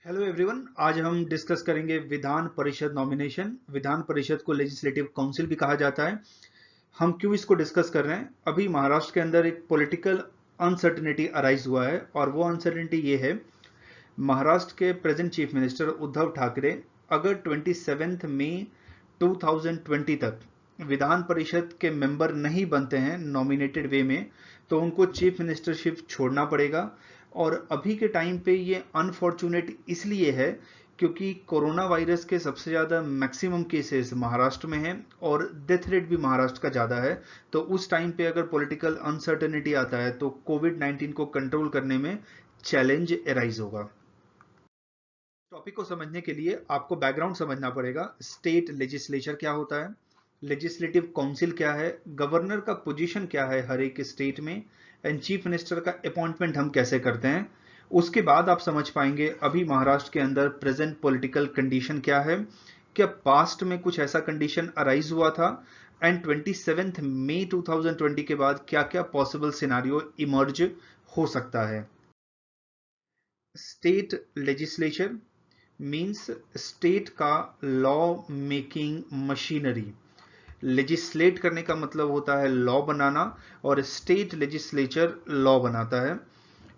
Hello everyone, आज हम discuss करेंगे विधान परिषद नॉमिनेशन। विधान परिषद को लेजिस्लेटिव काउंसिल भी कहा जाता है। हम क्यों इसको डिस्कस कर रहे हैं? अभी महाराष्ट्र के अंदर एक पॉलिटिकल अनसर्टेनिटी अराइज हुआ है और वो अनसर्टेनिटी ये है, महाराष्ट्र के present chief minister Uddhav Thackeray अगर 27 मई 2020 तक विधान परिषद के मेंबर नहीं बनते हैं नॉमिनेटेड वे में, तो उनको चीफ मिनिस्टरशिप छोड़ना पड़ेगा। और अभी के टाइम पे ये अनफॉर्चुनेट इसलिए है क्योंकि कोरोना वायरस के सबसे ज़्यादा मैक्सिमम केसेस महाराष्ट्र में हैं और डेथ रेट भी महाराष्ट्र का ज़्यादा है। तो उस टाइम पे अगर पॉलिटिकल अनसर्टेनिटी आता है तो कोविड-19 को कंट्रोल करने में चैलेंज एराइज होगा। टॉपिक को समझने के लिए आपको बैकग्राउंड समझना पड़ेगा। स्टेट लेजिस्लेचर क्या होता है, लेजिस्लेटिव काउंसिल क्या है, गवर्नर का पोजीशन क्या है हर एक स्टेट में, एंड चीफ मिनिस्टर का अपॉइंटमेंट हम कैसे करते हैं। उसके बाद आप समझ पाएंगे अभी महाराष्ट्र के अंदर प्रेजेंट पॉलिटिकल कंडीशन क्या है, क्या पास्ट में कुछ ऐसा कंडीशन अराइज हुआ था, एंड 27 मई 2020 के बाद क्या क्या पॉसिबल सिनारियो इमर्ज हो सकता है। स्टेट लेजिस्लेचर मीन्स स्टेट का लॉ मेकिंग मशीनरी। लेजिस्लेट करने का मतलब होता है लॉ बनाना, और स्टेट लेजिस्लेचर लॉ बनाता है।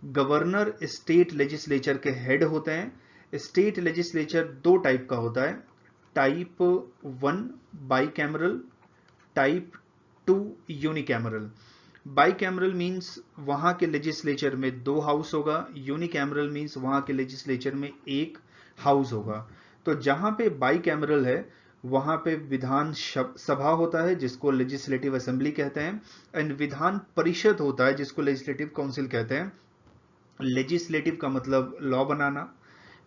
गवर्नर स्टेट लेजिस्लेचर के हेड होते हैं। स्टेट लेजिस्लेचर दो टाइप का होता है, type 1 bicameral, type 2 unicameral. Bicameral means वहां के लेजिस्लेचर में दो हाउस होगा, यूनिकैमरल मीन्स वहां के लेजिस्लेचर में एक हाउस होगा। तो जहां पे बाईकैमरल है वहां पे विधान सभा होता है जिसको लेजिस्लेटिव असेंबली कहते हैं, एंड विधान परिषद होता है जिसको लेजिस्लेटिव काउंसिल कहते हैं। लेजिस्लेटिव का मतलब लॉ बनाना,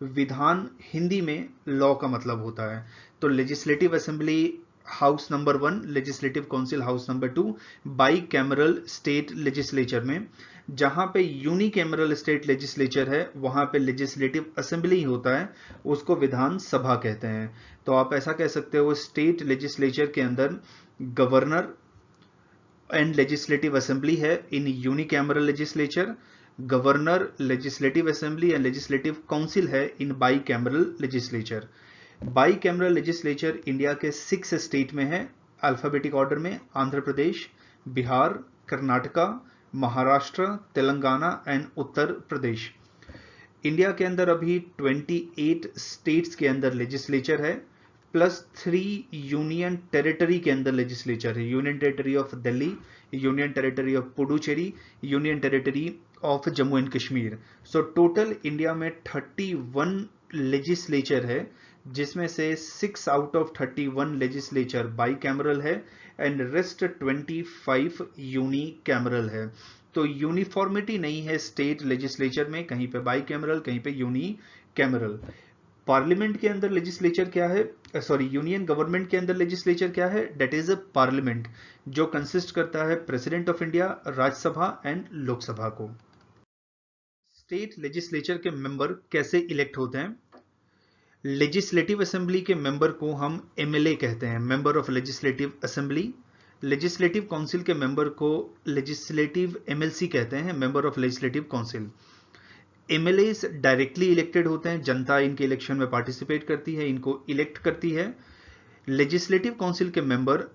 विधान हिंदी में लॉ का मतलब होता है। तो legislative assembly house number 1, legislative council house number 2, by cameral state legislature में। जहां पे यूनिकैमरल स्टेट लेजिस्लेचर है वहां पे लेजिस्लेटिव असेंबली होता है, उसको विधान सभा कहते हैं। तो आप ऐसा कह सकते हो, स्टेट लेजिस्लेचर के अंदर गवर्नर एंड लेजिस्लेटिव असेंबली है in unicameral legislature, governor, legislative assembly and legislative council है in bicameral legislature. Bicameral legislature India के 6 स्टेट में है अल्फाबेटिक ऑर्डर में, आंध्र प्रदेश, बिहार, कर्नाटका, महाराष्ट्र, तेलंगाना एंड उत्तर प्रदेश। इंडिया के अंदर अभी 28 स्टेट्स के अंदर लेजिस्लेचर है, प्लस 3 यूनियन टेरिटरी के अंदर लेजिस्लेचर है। Union territory of Delhi, union territory of Puducherry, union territory of Jammu and Kashmir. So total India में 31 लेजिस्लेचर है, जिसमें से 6 out of 31 legislature by cameral है एंड रेस्ट 25 यूनी कैमरल है। तो यूनिफॉर्मिटी नहीं है स्टेट लेजिस्लेचर में, कहीं पे बाई कैमरल कहीं पे यूनी कैमरल। पार्लियामेंट के अंदर लेजिस्लेचर क्या है, सॉरी यूनियन गवर्नमेंट के अंदर लेजिस्लेचर क्या है, डेट इज अ पार्लियामेंट जो कंसिस्ट करता है president of India, Rajya Sabha and Lok Sabha को। स्टेट लेजिस्लेचर के मेंबर कैसे इलेक्ट होते हैं? लेजिस्लेटिव असेंबली के मेंबर को हम एमएलए कहते हैं, member of legislative assembly. Legislative council के मेंबर को लेजिस्लेटिव एमएलसी कहते हैं, member of legislative council. MLA directly elected होते हैं, जनता इनके इलेक्शन में पार्टिसिपेट करती है, इनको इलेक्ट करती है। लेजिस्लेटिव काउंसिल के मेंबर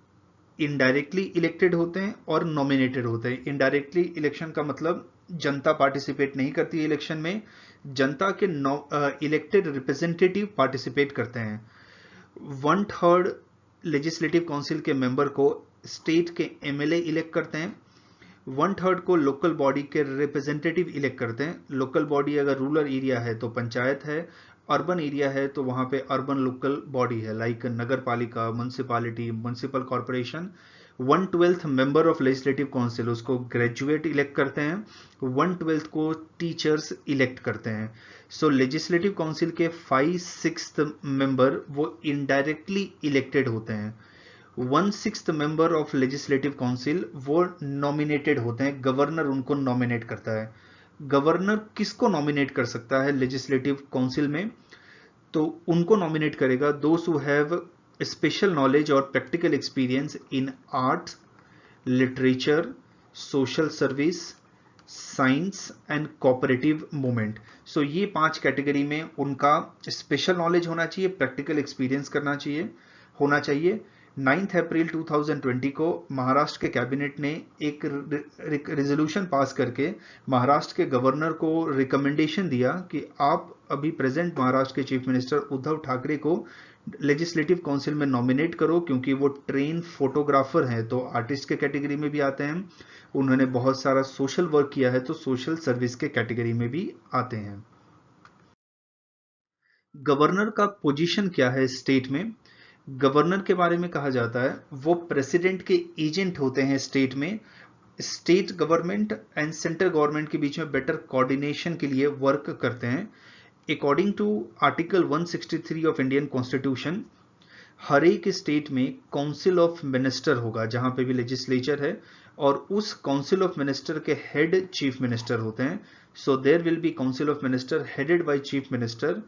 इनडायरेक्टली इलेक्टेड होते हैं और नॉमिनेटेड होते हैं। इनडायरेक्टली इलेक्शन का मतलब जनता पार्टिसिपेट नहीं करती है इलेक्शन में, जनता के इलेक्टेड रिप्रेजेंटेटिव पार्टिसिपेट करते हैं। 1/3 लेजिस्लेटिव काउंसिल के मेंबर को स्टेट के एमएलए इलेक्ट करते हैं, 1/3 को लोकल बॉडी के रिप्रेजेंटेटिव इलेक्ट करते हैं। लोकल बॉडी अगर रूरल एरिया है तो पंचायत है, अर्बन एरिया है तो वहां पे अर्बन लोकल बॉडी है, लाइक नगर पालिका, municipality, municipal corporation. 1/12 member of legislative council उसको ग्रेजुएट इलेक्ट करते हैं, 1/12 को टीचर्स इलेक्ट करते हैं। सो लेजिस्लेटिव काउंसिल के 5/6 मेंबर वो इनडायरेक्टली इलेक्टेड होते हैं। 1/6 मेंबर ऑफ लेजिस्लेटिव काउंसिल वो नॉमिनेटेड होते हैं, गवर्नर उनको नॉमिनेट करता है। गवर्नर किसको नॉमिनेट कर सकता है लेजिस्लेटिव काउंसिल में? तो उनको नॉमिनेट करेगा those who have special knowledge और practical experience in arts, literature, social service, science and cooperative movement. So ये 5 कैटेगरी में उनका स्पेशल नॉलेज होना चाहिए, प्रैक्टिकल एक्सपीरियंस होना चाहिए। 9 अप्रैल 2020 को महाराष्ट्र के कैबिनेट ने एक रेजोल्यूशन पास करके महाराष्ट्र के गवर्नर को रिकमेंडेशन दिया कि आप अभी प्रेजेंट महाराष्ट्र के चीफ मिनिस्टर उद्धव ठाकरे को लेजिस्लेटिव काउंसिल में नॉमिनेट करो, क्योंकि वो ट्रेन फोटोग्राफर हैं, तो आर्टिस्ट के कैटेगरी में भी आते हैं, उन्होंने बहुत सारा सोशल वर्क किया है तो सोशल सर्विस के कैटेगरी में भी आते हैं। गवर्नर का पोजीशन क्या है स्टेट में? गवर्नर के बारे में कहा जाता है वो प्रेसिडेंट के एजेंट होते हैं स्टेट में। State government and central government के बीच में बेटर कोऑर्डिनेशन के लिए वर्क करते हैं। According to article 163 of Indian constitution, हर एक स्टेट में काउंसिल ऑफ मिनिस्टर होगा जहां पे भी लेजिस्लेचर है, और उस काउंसिल ऑफ मिनिस्टर के हेड चीफ मिनिस्टर होते हैं। So there will be council of minister headed by chief minister.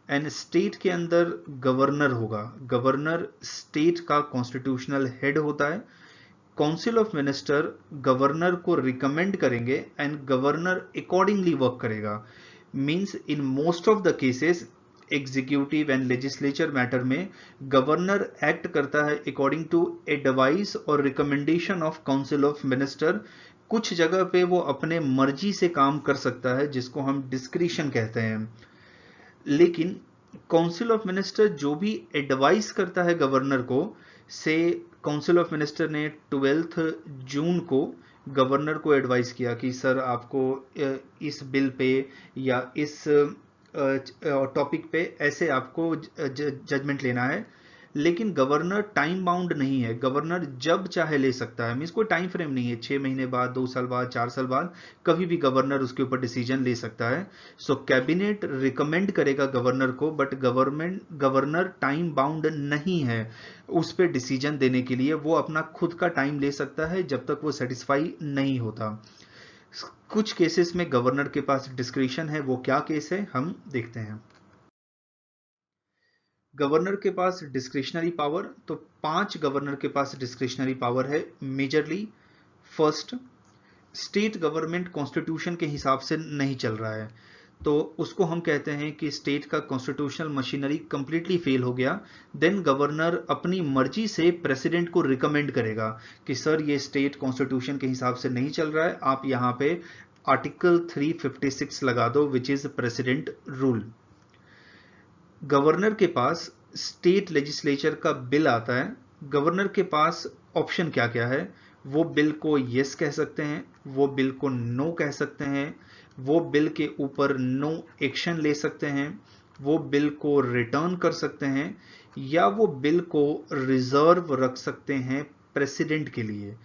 And state के अंदर गवर्नर होगा, गवर्नर स्टेट का कॉन्स्टिट्यूशनल हेड होता है। काउंसिल ऑफ मिनिस्टर गवर्नर को रिकमेंड करेंगे एंड गवर्नर अकॉर्डिंगली वर्क करेगा। Means in most of the cases executive and legislature matter में गवर्नर एक्ट करता है अकॉर्डिंग टू एडवाइस और recommendation of council of minister. कुछ जगह पे वो अपने मर्जी से काम कर सकता है जिसको हम डिस्क्रिशन कहते हैं, लेकिन काउंसिल ऑफ मिनिस्टर जो भी एडवाइस करता है गवर्नर को, से काउंसिल ऑफ मिनिस्टर ने 12 जून को गवर्नर को एडवाइस किया कि सर आपको इस बिल पे या इस टॉपिक पे ऐसे आपको जजमेंट लेना है, लेकिन गवर्नर टाइम बाउंड नहीं है, गवर्नर जब चाहे ले सकता है। मींस कोई टाइम फ्रेम नहीं है, 6 महीने बाद, 2 साल बाद, 4 साल बाद, कभी भी गवर्नर उसके ऊपर डिसीजन ले सकता है। सो कैबिनेट रिकमेंड करेगा गवर्नर को, बट गवर्नर टाइम बाउंड नहीं है उस पर डिसीजन देने के लिए, वो अपना खुद का टाइम ले सकता है जब तक वो सेटिस्फाई नहीं होता। कुछ केसेस में गवर्नर के पास डिस्क्रिशन है, वो क्या केस है हम देखते हैं। गवर्नर के पास डिस्क्रिशनरी पावर, तो 5 गवर्नर के पास डिस्क्रिशनरी पावर है majorly. First, state government constitution के हिसाब से नहीं चल रहा है, तो उसको हम कहते हैं कि स्टेट का कॉन्स्टिट्यूशनल मशीनरी कंप्लीटली फेल हो गया। देन गवर्नर अपनी मर्जी से प्रेसिडेंट को रिकमेंड करेगा कि सर ये स्टेट कॉन्स्टिट्यूशन के हिसाब से नहीं चल रहा है, आप यहाँ पे आर्टिकल 356 लगा दो, which is president rule. Governor के पास स्टेट लेजिस्लेचर का बिल आता है, गवर्नर के पास ऑप्शन क्या क्या है? वो बिल को यस कह सकते हैं, वो बिल को नो कह सकते हैं, वो बिल के ऊपर नो एक्शन ले सकते हैं, वो बिल को रिटर्न कर सकते हैं, या वो बिल को रिजर्व रख सकते हैं प्रेसिडेंट के लिए।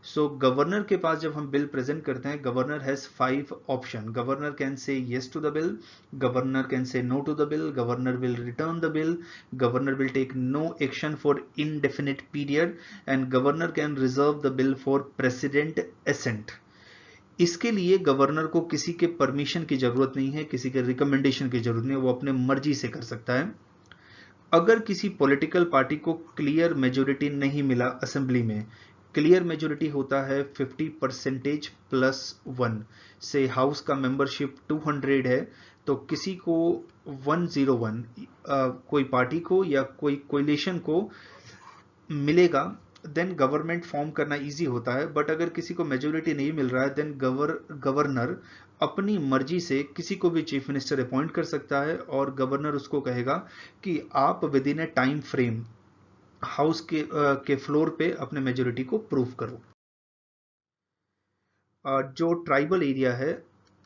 सो गवर्नर के पास जब हम बिल प्रेजेंट करते हैं, governor has 5 option. Governor can say yes to the bill, governor can say no to the bill, governor will return the bill, governor will take no action for indefinite period, and governor can reserve the bill for president assent. इसके लिए governor को किसी के permission की जरूरत नहीं है, किसी के रिकमेंडेशन की जरूरत नहीं है, वो अपने मर्जी से कर सकता है। अगर किसी पॉलिटिकल पार्टी को क्लियर मेजोरिटी नहीं मिला असेंबली में, क्लियर मेजोरिटी होता है 50% +1 से, हाउस का मेंबरशिप 200 है, तो किसी को 101 कोई पार्टी को या कोई कोलिशन को मिलेगा, देन गवर्नमेंट फॉर्म करना इजी होता है। बट अगर किसी को मेजोरिटी नहीं मिल रहा है, देन गवर्नर अपनी मर्जी से किसी को भी चीफ मिनिस्टर अपॉइंट कर सकता है, और गवर्नर उसको कहेगा कि आप with in A time frame house के फ्लोर पे अपने मेजोरिटी को प्रूव करो। जो ट्राइबल एरिया है,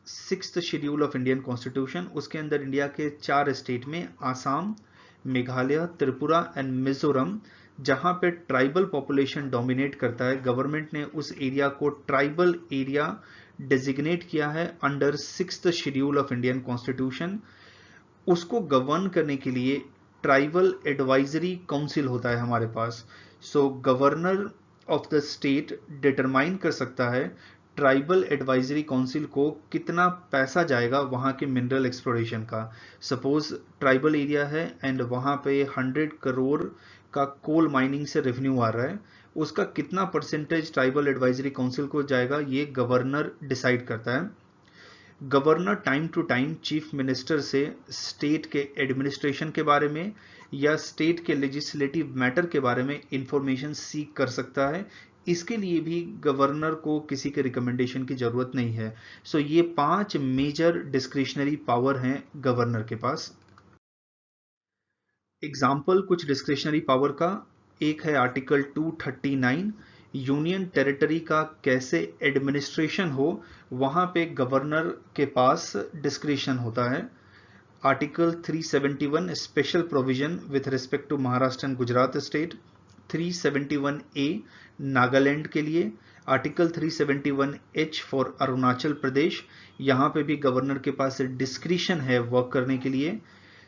6th schedule of Indian constitution, उसके अंदर इंडिया के 4 स्टेट में आसाम, मेघालय, त्रिपुरा एंड मिजोरम, जहां पे ट्राइबल पॉपुलेशन डोमिनेट करता है, गवर्नमेंट ने उस एरिया को ट्राइबल एरिया डेजिग्नेट किया है under 6th schedule of Indian constitution. उसको गवर्न करने के लिए ट्राइबल एडवाइजरी काउंसिल होता है हमारे पास। So governor of the state determine कर सकता है ट्राइबल एडवाइजरी काउंसिल को कितना पैसा जाएगा वहां के मिनरल एक्सप्लोरेशन का। सपोज ट्राइबल एरिया है एंड वहां पे 100 करोड़ का कोल माइनिंग से रेवेन्यू आ रहा है, उसका कितना परसेंटेज ट्राइबल एडवाइजरी काउंसिल को जाएगा, ये गवर्नर डिसाइड करता है। Governor time to time chief minister से स्टेट के एडमिनिस्ट्रेशन के बारे में या स्टेट के लेजिस्लेटिव मैटर के बारे में इंफॉर्मेशन सीख कर सकता है। इसके लिए भी गवर्नर को किसी के रिकमेंडेशन की जरूरत नहीं है। सो ये 5 मेजर डिस्क्रिशनरी पावर हैं गवर्नर के पास। एग्जाम्पल कुछ डिस्क्रिशनरी पावर का, एक है आर्टिकल 239, यूनियन टेरिटरी का कैसे एडमिनिस्ट्रेशन हो वहां पे गवर्नर के पास डिस्क्रिशन होता है। Article 371 special provision with respect to Maharashtra and Gujarat state. 371A Nagaland के लिए। Article 371H for Arunachal Pradesh, यहां पे भी गवर्नर के पास डिस्क्रिशन है वर्क करने के लिए।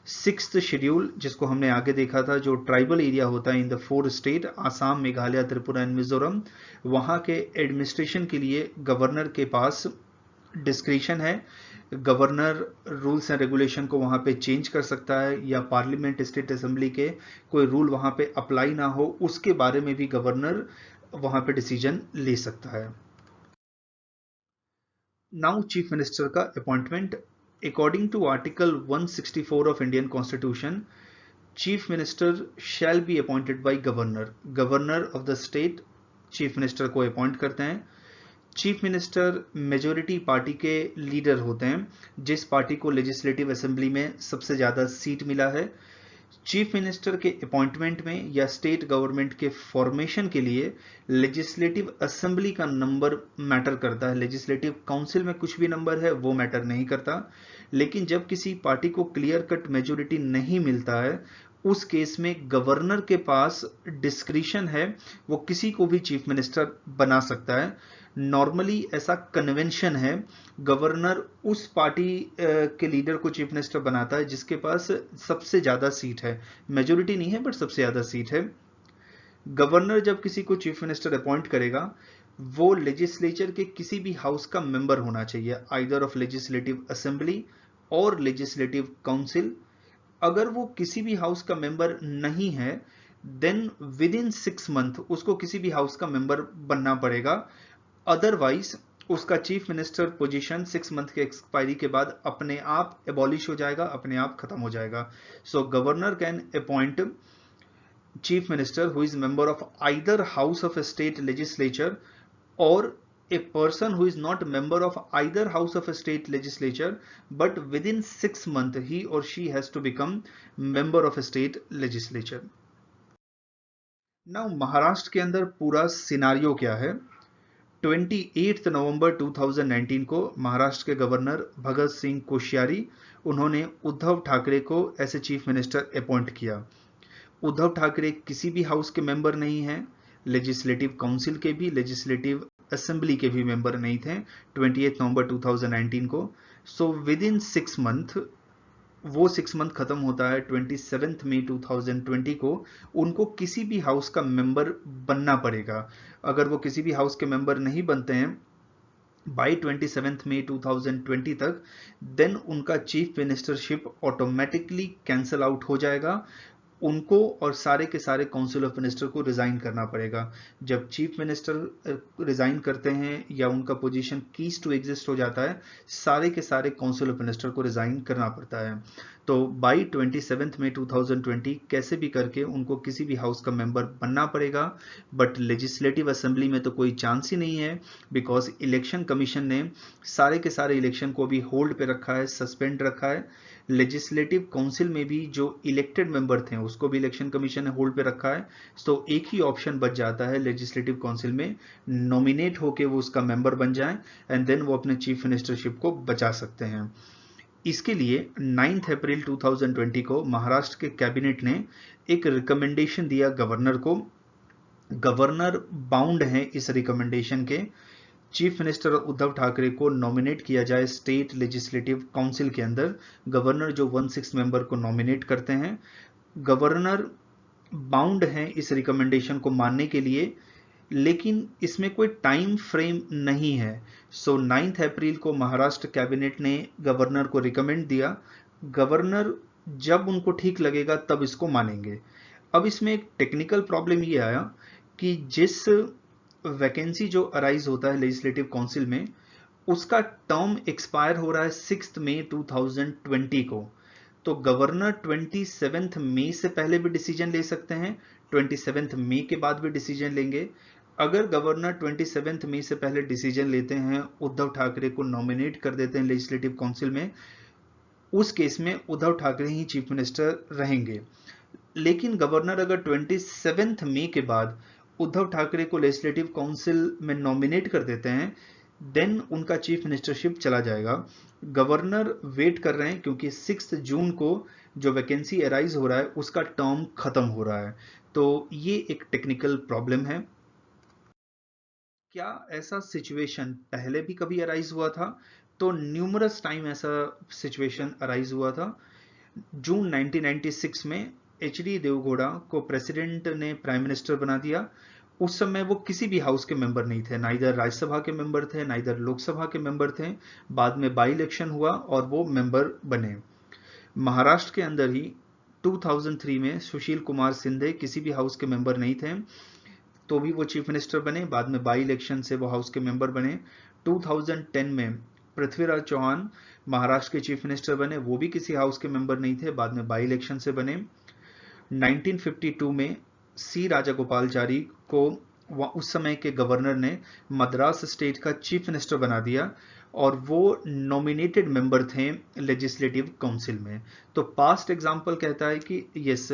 6th शेड्यूल जिसको हमने आगे देखा था, जो ट्राइबल एरिया होता है in the 4 state Assam, Meghalaya, Tripura and Mizoram, वहां के एडमिनिस्ट्रेशन के लिए गवर्नर के पास डिस्क्रिशन है। गवर्नर रूल्स एंड रेगुलेशन को वहां पे चेंज कर सकता है या पार्लियामेंट स्टेट असेंबली के कोई रूल वहां पे अप्लाई ना हो उसके बारे में भी गवर्नर वहां पे डिसीजन ले सकता है। नाउ चीफ मिनिस्टर का appointment. According to article 164 of Indian constitution, chief minister shall be appointed by governor. Governor of the state chief minister को अपॉइंट करते हैं। चीफ मिनिस्टर मेजोरिटी पार्टी के लीडर होते हैं, जिस पार्टी को लेजिस्लेटिव असेंबली में सबसे ज्यादा सीट मिला है। चीफ मिनिस्टर के अपॉइंटमेंट में या स्टेट गवर्नमेंट के फॉर्मेशन के लिए लेजिस्लेटिव असेंबली का नंबर मैटर करता है। लेजिस्लेटिव काउंसिल में कुछ भी नंबर है वो मैटर नहीं करता। लेकिन जब किसी पार्टी को क्लियर कट मेजोरिटी नहीं मिलता है, उस केस में गवर्नर के पास डिस्क्रिशन है, वो किसी को भी चीफ मिनिस्टर बना सकता है। नॉर्मली ऐसा कन्वेंशन है, गवर्नर उस पार्टी के लीडर को चीफ मिनिस्टर बनाता है जिसके पास सबसे ज्यादा सीट है। मेजोरिटी नहीं है बट सबसे ज्यादा सीट है। गवर्नर जब किसी को चीफ मिनिस्टर अपॉइंट करेगा, वो लेजिस्लेचर के किसी भी हाउस का मेंबर होना चाहिए, आइदर ऑफ लेजिस्लेटिव असेंबली और लेजिस्लेटिव काउंसिल। अगर वो किसी भी हाउस का मेंबर नहीं है, देन विद इन 6 मंथ उसको किसी भी हाउस का मेंबर बनना पड़ेगा। अदरवाइज उसका चीफ मिनिस्टर पोजीशन 6 मंथ के एक्सपायरी के बाद अपने आप एबॉलिश हो जाएगा, अपने आप खत्म हो जाएगा। So governor can appoint chief minister who is member of either house of a state legislature or a person who is not member of either house of a state legislature, but within 6 months he or she has to become member of a state legislature. Now Maharashtra के अंदर पूरा scenario क्या है। 28 नवंबर 2019 को महाराष्ट्र के governor Bhagat Singh Koshyari, उन्होंने उद्धव ठाकरे को ऐसे चीफ मिनिस्टर अपॉइंट किया। उद्धव ठाकरे किसी भी हाउस के मेंबर नहीं हैं, लेजिस्लेटिव काउंसिल के भी, लेजिस्लेटिव असेंबली के भी मेंबर नहीं थे 28 नवंबर 2019 को। सो विद इन 6 मंथ, वो 6 मंथ खत्म होता है 27 मई 2020 को, उनको किसी भी हाउस का मेंबर बनना पड़ेगा। अगर वो किसी भी हाउस के मेंबर नहीं बनते हैं बाई 27 मई 2020 तक, देन उनका chief ministership automatically cancel out हो जाएगा। उनको और सारे के सारे काउंसिल ऑफ मिनिस्टर को रिजाइन करना पड़ेगा। जब चीफ मिनिस्टर रिजाइन करते हैं या उनका पोजीशन कीज टू एग्जिस्ट हो जाता है, सारे के सारे काउंसिल ऑफ मिनिस्टर को रिजाइन करना पड़ता है। तो बाई 27 मई 2020 कैसे भी करके उनको किसी भी हाउस का मेंबर बनना पड़ेगा। बट लेजिस्लेटिव असेंबली में तो कोई चांस ही नहीं है, बिकॉज इलेक्शन कमीशन ने सारे के सारे इलेक्शन को भी होल्ड पे रखा है, सस्पेंड रखा है। लेजिस्लेटिव काउंसिल में भी जो इलेक्टेड मेंबर थे उसको भी इलेक्शन कमीशन ने होल्ड पे रखा है। तो एक ही ऑप्शन बच जाता है लेजिस्लेटिव काउंसिल में, नॉमिनेट होके वो उसका मेंबर बन जाए एंड देन वो अपने चीफ मिनिस्टरशिप को बचा सकते हैं। इसके लिए 9 अप्रैल 2020 को महाराष्ट्र के कैबिनेट ने एक रिकमेंडेशन दिया गवर्नर को। गवर्नर बाउंड है इस रिकमेंडेशन के, चीफ मिनिस्टर उद्धव ठाकरे को नॉमिनेट किया जाए स्टेट लेजिस्लेटिव काउंसिल के अंदर। गवर्नर जो 1/6 मेंबर को नॉमिनेट करते हैं, गवर्नर बाउंड हैं इस रिकमेंडेशन को मानने के लिए, लेकिन इसमें कोई टाइम फ्रेम नहीं है। सो 9 अप्रैल को महाराष्ट्र कैबिनेट ने गवर्नर को रिकमेंड दिया। गवर्नर जब उनको ठीक लगेगा तब इसको मानेंगे। अब इसमें एक टेक्निकल प्रॉब्लम ये आया कि जिस वैकेंसी जो अराइज होता है लेजिस्लेटिव काउंसिल में, उसका टर्म एक्सपायर हो रहा है 6 मई 2020 को, तो गवर्नर 27 मई से पहले भी डिसीजन ले सकते हैं, 27 मई के बाद भी डिसीजन लेंगे। अगर गवर्नर 27 मई से पहले डिसीजन लेते हैं, उद्धव ठाकरे को नॉमिनेट कर देते हैं लेजिस्लेटिव काउंसिल में, उस केस में उद्धव ठाकरे ही चीफ मिनिस्टर रहेंगे। लेकिन गवर्नर अगर 27 मई के बाद उद्धव ठाकरे को लेजिस्लेटिव काउंसिल में नॉमिनेट कर देते हैं, देन उनका चीफ मिनिस्टरशिप चला जाएगा। गवर्नर वेट कर रहे हैं क्योंकि 6 जून को जो वैकेंसी अराइज हो रहा है उसका टर्म खत्म हो रहा है, तो ये एक टेक्निकल प्रॉब्लम है। क्या ऐसा सिचुएशन पहले भी कभी अराइज हुआ था? तो न्यूमरस टाइम ऐसा सिचुएशन अराइज हुआ था। जून 1996 में एचडी देवगौड़ा को प्रेसिडेंट ने प्राइम मिनिस्टर बना दिया। उस समय वो किसी भी हाउस के मेंबर नहीं थे, ना इधर राज्यसभा के मेंबर थे, ना इधर लोकसभा के मेंबर थे। बाद में बाई इलेक्शन हुआ और वो मेंबर बने। महाराष्ट्र के अंदर ही 2003 में सुशील कुमार सिंधे किसी भी हाउस के मेंबर नहीं थे, तो भी वो चीफ मिनिस्टर बने। बाद में बाई इलेक्शन से वो हाउस के मेंबर बने। 2010 में पृथ्वीराज चौहान महाराष्ट्र के चीफ मिनिस्टर बने, वो भी किसी हाउस के मेंबर नहीं थे, बाद में बाई इलेक्शन से बने। 1952 में सी राजागोपालचारी को उस समय के गवर्नर ने मद्रास स्टेट का चीफ मिनिस्टर बना दिया और वो नॉमिनेटेड मेंबर थे लेजिस्लेटिव काउंसिल में। तो पास्ट एग्जांपल कहता है कि यस,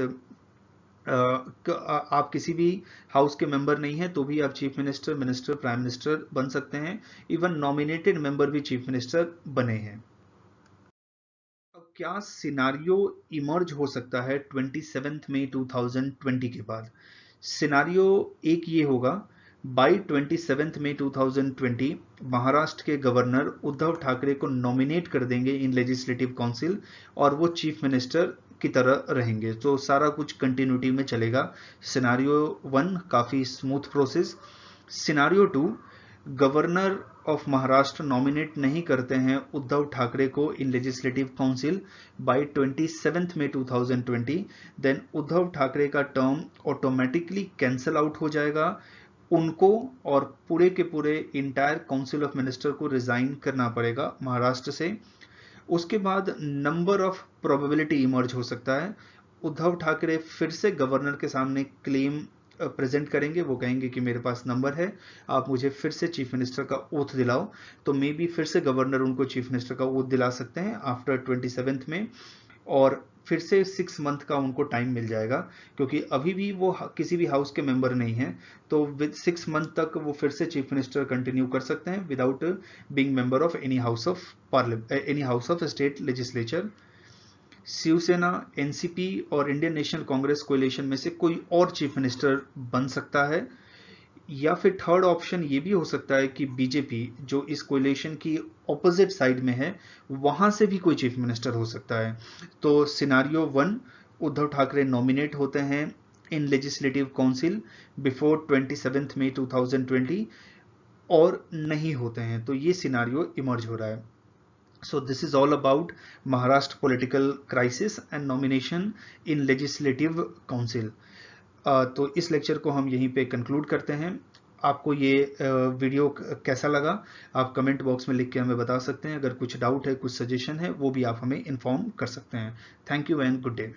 आप किसी भी हाउस के मेंबर नहीं हैं तो भी आप chief minister, minister, prime minister बन सकते हैं। इवन नॉमिनेटेड मेंबर भी चीफ मिनिस्टर बने हैं। अब क्या सिनारियो इमर्ज हो सकता है 27 मई 2020 के बाद? सिनारियो एक ये होगा, बाई 27 मई 2020 महाराष्ट्र के गवर्नर उद्धव ठाकरे को नॉमिनेट कर देंगे इन लेजिस्लेटिव काउंसिल और वो चीफ मिनिस्टर की तरह रहेंगे, तो सारा कुछ कंटिन्यूटी में चलेगा। सिनारियो 1 काफी smooth process. Scenario 2, governor of Maharashtra nominate नहीं करते हैं उद्धव ठाकरे को in legislative council by 27 May 2020, then Uddhav Thackeray का टर्म ऑटोमेटिकली कैंसल आउट हो जाएगा। उनको और पूरे के पूरे इंटायर काउंसिल ऑफ मिनिस्टर को रिजाइन करना पड़ेगा महाराष्ट्र से। उसके बाद नंबर ऑफ प्रोबेबिलिटी इमर्ज हो सकता है। उद्धव ठाकरे फिर से गवर्नर के सामने क्लेम प्रेजेंट करेंगे, वो कहेंगे कि मेरे पास नंबर है, आप मुझे फिर से चीफ मिनिस्टर का ओथ दिलाओ, तो मे बी फिर से गवर्नर उनको चीफ मिनिस्टर का ओथ दिला सकते हैं आफ्टर 27 में, और फिर से 6 मंथ का उनको टाइम मिल जाएगा क्योंकि अभी भी वो किसी भी हाउस के मेंबर नहीं है, तो विद 6 मंथ तक वो फिर से चीफ मिनिस्टर कंटिन्यू कर सकते हैं without being member of any house of parliament, any house of state legislature. Shiv Sena, NCP और इंडियन नेशनल कांग्रेस कोalition में से कोई और चीफ मिनिस्टर बन सकता है, या फिर थर्ड ऑप्शन ये भी हो सकता है कि बीजेपी जो इस कोalition की ऑपोजिट साइड में है वहां से भी कोई चीफ मिनिस्टर हो सकता है। तो सिनारियो 1, उद्धव ठाकरे नॉमिनेट होते हैं इन लेजिस्लेटिव काउंसिल बिफोर 27 मई 2020 और नहीं होते हैं, तो ये सिनारियो इमर्ज हो रहा है। So this is all about Maharashtra political crisis and nomination in legislative council. तो इस लेक्चर को हम यहीं पे कंक्लूड करते हैं। आपको ये वीडियो कैसा लगा आप कमेंट बॉक्स में लिख के हमें बता सकते हैं। अगर कुछ डाउट है, कुछ सजेशन है, वो भी आप हमें इन्फॉर्म कर सकते हैं। Thank you and good day.